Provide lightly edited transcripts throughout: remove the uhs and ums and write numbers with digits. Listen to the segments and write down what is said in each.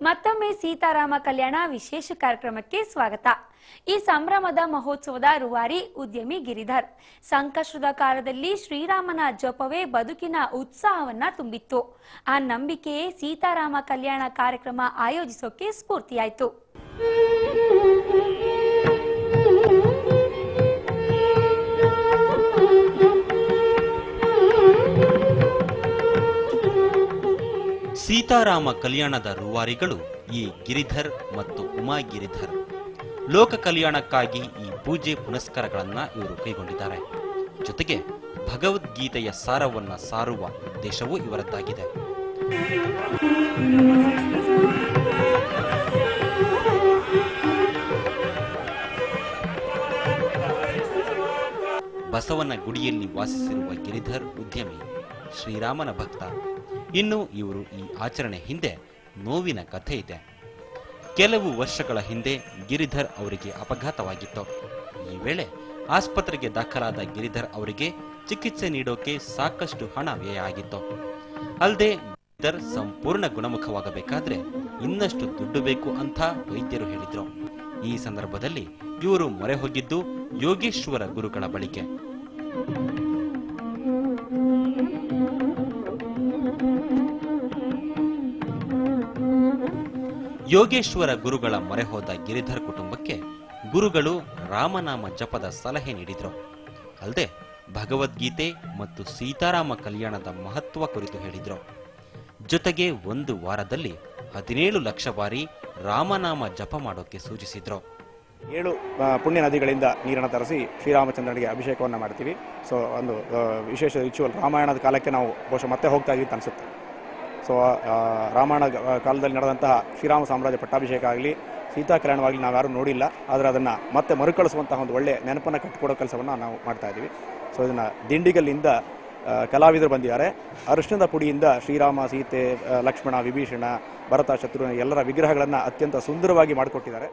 ಮತ್ತೊಮ್ಮೆ ಸೀತಾರಾಮ ಕಲ್ಯಾಣ ವಿಶೇಷ ಕಾರ್ಯಕ್ರಮಕ್ಕೆ ಸ್ವಾಗತ. ಈ ಸಂಭ್ರಮದ ಮಹೋತ್ಸವದ ರೂವಾರಿ ಉದ್ಯಮಿ ಗಿರಿಧರ್. ಸಂಕಷ್ಟದ ಕಾಲದಲ್ಲಿ ಶ್ರೀರಾಮನ ಜಪವೇ ಬದುಕಿನ ಉತ್ಸಾಹವನ್ನ ತುಂಬಿತ್ತು. ಆ ನಂಬಿಕೆಯೇ ಸೀತಾರಾಮ ಕಲ್ಯಾಣ ಕಾರ್ಯಕ್ರಮ ಆಯೋಜಿಸೋಕೆ ಸ್ಫೂರ್ತಿಯಾಯಿತು. ಸೀತಾರಾಮ ಕಲ್ಯಾಣದ ರೂವಾರಿಗಳು ಈ ಗಿರಿಧರ್ ಮತ್ತು ಉಮಾ ಗಿರಿಧರ್. ಲೋಕ ಕಲ್ಯಾಣಕ್ಕಾಗಿ ಈ ಪೂಜೆ ಪುನಸ್ಕಾರಗಳನ್ನ ಇವರು ಕೈಗೊಂಡಿದ್ದಾರೆ. ಜೊತೆಗೆ ಭಗವದ್ಗೀತೆಯ ಸಾರವನ್ನ ಸಾರುವ ಉದ್ದೇಶವೂ ಇವರದ್ದಾಗಿದೆ. ಬಸವನ ಗುಡಿಯಲ್ಲಿ ವಾಸಿಸಿರುವ ಗಿರಿಧರ್ ಉದ್ಯಮಿ, ಶ್ರೀರಾಮನ ಭಕ್ತ. ಇನ್ನು ಇವರು ಈ ಆಚರಣೆ ಹಿಂದೆ ನೋವಿನ ಕಥೆ ಇದೆ. ಕೆಲವು ವರ್ಷಗಳ ಹಿಂದೆ ಗಿರಿಧರ್ ಅವರಿಗೆ ಅಪಘಾತವಾಗಿತ್ತು. ಈ ವೇಳೆ ಆಸ್ಪತ್ರೆಗೆ ದಾಖಲಾದ ಗಿರಿಧರ್ ಅವರಿಗೆ ಚಿಕಿತ್ಸೆ ನೀಡೋಕೆ ಸಾಕಷ್ಟು ಹಣ ವ್ಯಯ ಆಗಿತ್ತು. ಅಲ್ಲದೆ ಗಿರಿಧರ್ ಸಂಪೂರ್ಣ ಗುಣಮುಖವಾಗಬೇಕಾದ್ರೆ ಇನ್ನಷ್ಟು ದುಡ್ಡು ಬೇಕು ಅಂತ ವೈದ್ಯರು ಹೇಳಿದ್ರು. ಈ ಸಂದರ್ಭದಲ್ಲಿ ಇವರು ಮೊರೆ ಹೋಗಿದ್ದು ಯೋಗೇಶ್ವರ ಗುರುಗಳ ಬಳಿಗೆ. ಯೋಗೇಶ್ವರ ಗುರುಗಳ ಮೊರೆ ಹೋದ ಗಿರಿಧರ್ ಕುಟುಂಬಕ್ಕೆ ಗುರುಗಳು ರಾಮನಾಮ ಜಪದ ಸಲಹೆ ನೀಡಿದ್ರು. ಅಲ್ಲದೆ ಭಗವದ್ಗೀತೆ ಮತ್ತು ಸೀತಾರಾಮ ಕಲ್ಯಾಣದ ಮಹತ್ವ ಕುರಿತು ಹೇಳಿದ್ರು. ಜೊತೆಗೆ ಒಂದು ವಾರದಲ್ಲಿ 17 ಲಕ್ಷ ಬಾರಿ ರಾಮನಾಮ ಜಪ ಮಾಡೋಕೆ ಸೂಚಿಸಿದ್ರು. 7 ಪುಣ್ಯ ನದಿಗಳಿಂದ ನೀರನ್ನು ತರಿಸಿ ಶ್ರೀರಾಮಚಂದ್ರನಿಗೆ ಅಭಿಷೇಕವನ್ನು ಮಾಡ್ತೀವಿ. ಸೊ ಒಂದು ವಿಶೇಷ ರಿಚುವಲ್. ರಾಮಾಯಣದ ಕಾಲಕ್ಕೆ ನಾವು ಬಹುಶಃ ಮತ್ತೆ ಹೋಗ್ತಾ ಇದ್ದೀವಿ ಅಂತ ಅನಿಸುತ್ತೆ. ಸೊ ರಾಮಾಯಣ ಕಾಲದಲ್ಲಿ ನಡೆದಂತಹ ಶ್ರೀರಾಮ ಸಾಮ್ರಾಜ್ಯ ಪಟ್ಟಾಭಿಷೇಕ ಆಗಲಿ, ಸೀತಾ ಕಲ್ಯಾಣವಾಗಲಿ ನಾವು ಯಾರೂ ನೋಡಿಲ್ಲ. ಆದರೆ ಅದನ್ನು ಮತ್ತೆ ಮರುಕಳಿಸುವಂತಹ ಒಂದು ಒಳ್ಳೆಯ ನೆನಪನ್ನು ಕಟ್ಟಿಕೊಡೋ ಕೆಲಸವನ್ನು ನಾವು ಮಾಡ್ತಾ ಇದ್ದೀವಿ. ಸೊ ಇದನ್ನು ದಿಂಡಿಗಲ್ಲಿಂದ ಕಲಾವಿದರು ಬಂದಿದ್ದಾರೆ. ಅರಿಶಿಣದ ಪುಡಿಯಿಂದ ಶ್ರೀರಾಮ, ಸೀತೆ, ಲಕ್ಷ್ಮಣ, ವಿಭೀಷಣ, ಭರತ, ಶತ್ರುಘ್ನ ಎಲ್ಲರ ವಿಗ್ರಹಗಳನ್ನು ಅತ್ಯಂತ ಸುಂದರವಾಗಿ ಮಾಡಿಕೊಟ್ಟಿದ್ದಾರೆ.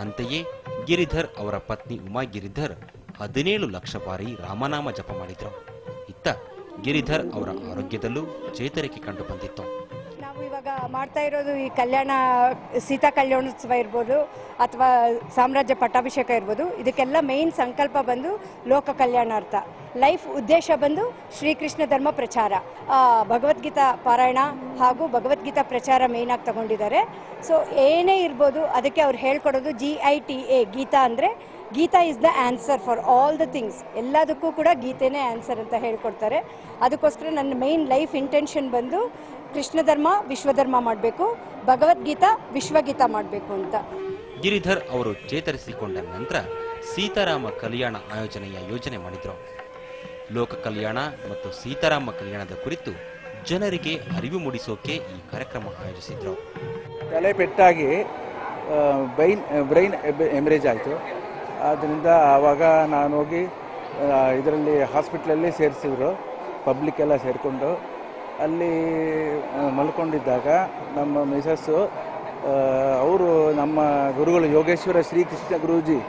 ಅಂತೆಯೇ ಗಿರಿಧರ್ ಅವರ ಪತ್ನಿ ಉಮಾ ಗಿರಿಧರ್ 17 ಲಕ್ಷ ಬಾರಿ ರಾಮನಾಮ ಜಪ ಮಾಡಿದ್ರು. ಇತ್ತ ಗಿರಿಧರ್ ಅವರ ಆರೋಗ್ಯದಲ್ಲೂ ಚೇತರಿಕೆ ಕಂಡು ಬಂದಿತ್ತು. ನಾವು ಇವಾಗ ಮಾಡ್ತಾ ಇರೋದು ಈ ಕಲ್ಯಾಣ, ಸೀತಾ ಕಲ್ಯಾಣೋತ್ಸವ ಇರ್ಬೋದು ಅಥವಾ ಸಾಮ್ರಾಜ್ಯ ಪಟ್ಟಾಭಿಷೇಕ ಇರ್ಬೋದು, ಇದಕ್ಕೆಲ್ಲ ಮೇನ್ ಸಂಕಲ್ಪ ಬಂದು ಲೋಕ ಕಲ್ಯಾಣಾರ್ಥ. ಲೈಫ್ ಉದ್ದೇಶ ಬಂದು ಶ್ರೀಕೃಷ್ಣ ಧರ್ಮ ಪ್ರಚಾರ, ಭಗವದ್ಗೀತಾ ಪಾರಾಯಣ ಹಾಗೂ ಭಗವದ್ಗೀತಾ ಪ್ರಚಾರ ಮೇನ್ ಆಗಿ ತಗೊಂಡಿದ್ದಾರೆ. ಸೊ ಏನೇ ಇರ್ಬೋದು ಅದಕ್ಕೆ ಅವ್ರು ಹೇಳ್ಕೊಡೋದು GITA, ಗೀತಾ ಅಂದರೆ Gita is the answer for all the things. ಎಲ್ಲದಕ್ಕೂ ಕೂಡ ಗೀತೆನೇ ಆನ್ಸರ್ ಅಂತ ಹೇಳ್ಕೊಡ್ತಾರೆ. ಅದಕ್ಕೋಸ್ಕರ ನನ್ನ ಮೇನ್ ಲೈಫ್ ಇಂಟೆನ್ಷನ್ ಬಂದು ಕೃಷ್ಣ ಧರ್ಮ ವಿಶ್ವಧರ್ಮ ಮಾಡಬೇಕು, ಭಗವದ್ಗೀತಾ ವಿಶ್ವಗೀತಾ ಮಾಡಬೇಕು ಅಂತ. ಗಿರಿಧರ್ ಅವರು ಚೇತರಿಸಿಕೊಂಡ ನಂತರ ಸೀತಾರಾಮ ಕಲ್ಯಾಣ ಆಯೋಜನೆಯ ಯೋಜನೆ ಮಾಡಿದ್ರು. ಲೋಕ ಕಲ್ಯಾಣ ಮತ್ತು ಸೀತಾರಾಮ ಕಲ್ಯಾಣದ ಕುರಿತು ಜನರಿಗೆ ಅರಿವು ಮೂಡಿಸೋಕೆ ಈ ಕಾರ್ಯಕ್ರಮ ಆಯೋಜಿಸಿದ್ರು. ತಲೆ ಪೆಟ್ಟಾಗಿ ಬ್ರೈನ್ ಎಮರೇಜ್ ಆಯಿತು. ಆದ್ದರಿಂದ ಆವಾಗ ನಾನು ಹೋಗಿ ಇದರಲ್ಲಿ ಹಾಸ್ಪಿಟ್ಲಲ್ಲಿ ಸೇರಿಸಿದ್ರು. ಪಬ್ಲಿಕ್ ಎಲ್ಲ ಸೇರಿಕೊಂಡು ಅಲ್ಲಿ ಮಲ್ಕೊಂಡಿದ್ದಾಗ ನಮ್ಮ ಮಿಸಸ್ಸು ಅವರು ನಮ್ಮ ಗುರುಗಳು ಯೋಗೇಶ್ವರ ಶ್ರೀಕೃಷ್ಣ ಗುರೂಜಿ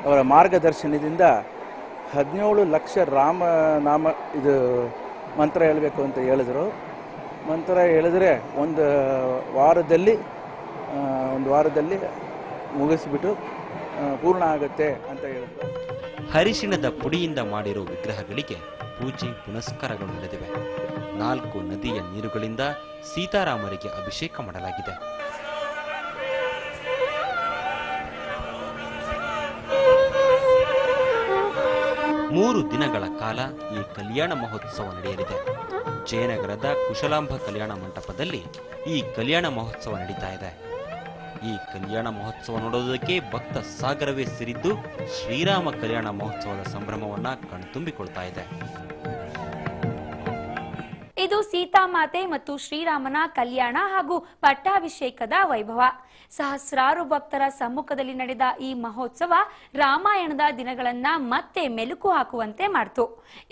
ಅವರ ಮಾರ್ಗದರ್ಶನದಿಂದ 17 ಲಕ್ಷ ರಾಮನಾಮ ಇದು ಮಂತ್ರ ಹೇಳಬೇಕು ಅಂತ ಹೇಳಿದ್ರು. ಮಂತ್ರ ಹೇಳಿದ್ರೆ ಒಂದು ವಾರದಲ್ಲಿ ಮುಗಿಸ್ಬಿಟ್ಟು ಪೂರ್ಣ ಆಗುತ್ತೆ ಅಂತ ಹೇಳಿದ್ರು. ಹರಿಶಿಣದ ಪುಡಿಯಿಂದ ಮಾಡಿರೋ ವಿಗ್ರಹಗಳಿಗೆ ಪೂಜೆ ಪುನಸ್ಕಾರಗಳು ನಡೆದಿವೆ. 4 ನದಿಯ ನೀರುಗಳಿಂದ ಸೀತಾರಾಮರಿಗೆ ಅಭಿಷೇಕ ಮಾಡಲಾಗಿದೆ. ಮೂರು ದಿನಗಳ ಕಾಲ ಈ ಕಲ್ಯಾಣ ಮಹೋತ್ಸವ ನಡೆಯಲಿದೆ. ಜಯನಗರದ ಕುಶಲಾಂಬ ಕಲ್ಯಾಣ ಮಂಟಪದಲ್ಲಿ ಈ ಕಲ್ಯಾಣ ಮಹೋತ್ಸವ ನಡೀತಾ ಇದೆ. ಈ ಕಲ್ಯಾಣ ಮಹೋತ್ಸವ ನೋಡೋದಕ್ಕೆ ಭಕ್ತ ಸಾಗರವೇ ಸೇರಿದ್ದು ಶ್ರೀರಾಮ ಕಲ್ಯಾಣ ಮಹೋತ್ಸವದ ಸಂಭ್ರಮವನ್ನ ಕಣ್ತುಂಬಿಕೊಳ್ತಾ ಇದೆ. ಇದು ಸೀತಾಮಾತೆ ಮತ್ತು ಶ್ರೀರಾಮನ ಕಲ್ಯಾಣ ಹಾಗೂ ಪಟ್ಟಾಭಿಷೇಕದ ವೈಭವ. ಸಹಸ್ರಾರು ಭಕ್ತರ ಸಮ್ಮುಖದಲ್ಲಿ ನಡೆದ ಈ ಮಹೋತ್ಸವ ರಾಮಾಯಣದ ದಿನಗಳನ್ನ ಮತ್ತೆ ಮೆಲುಕು ಹಾಕುವಂತೆ ಮಾಡಿತು.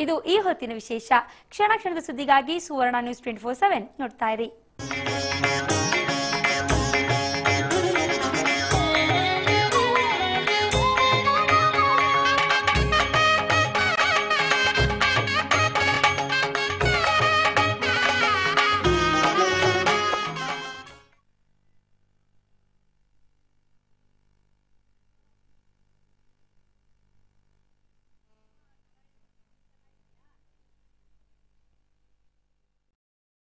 ಇದು ಈ ಹೊತ್ತಿನ ವಿಶೇಷ. ಕ್ಷಣ ಕ್ಷಣದ ಸುದ್ದಿಗಾಗಿ ಸುವರ್ಣ ನ್ಯೂಸ್ 24/7 ನೋಡ್ತಾ ಇರಿ.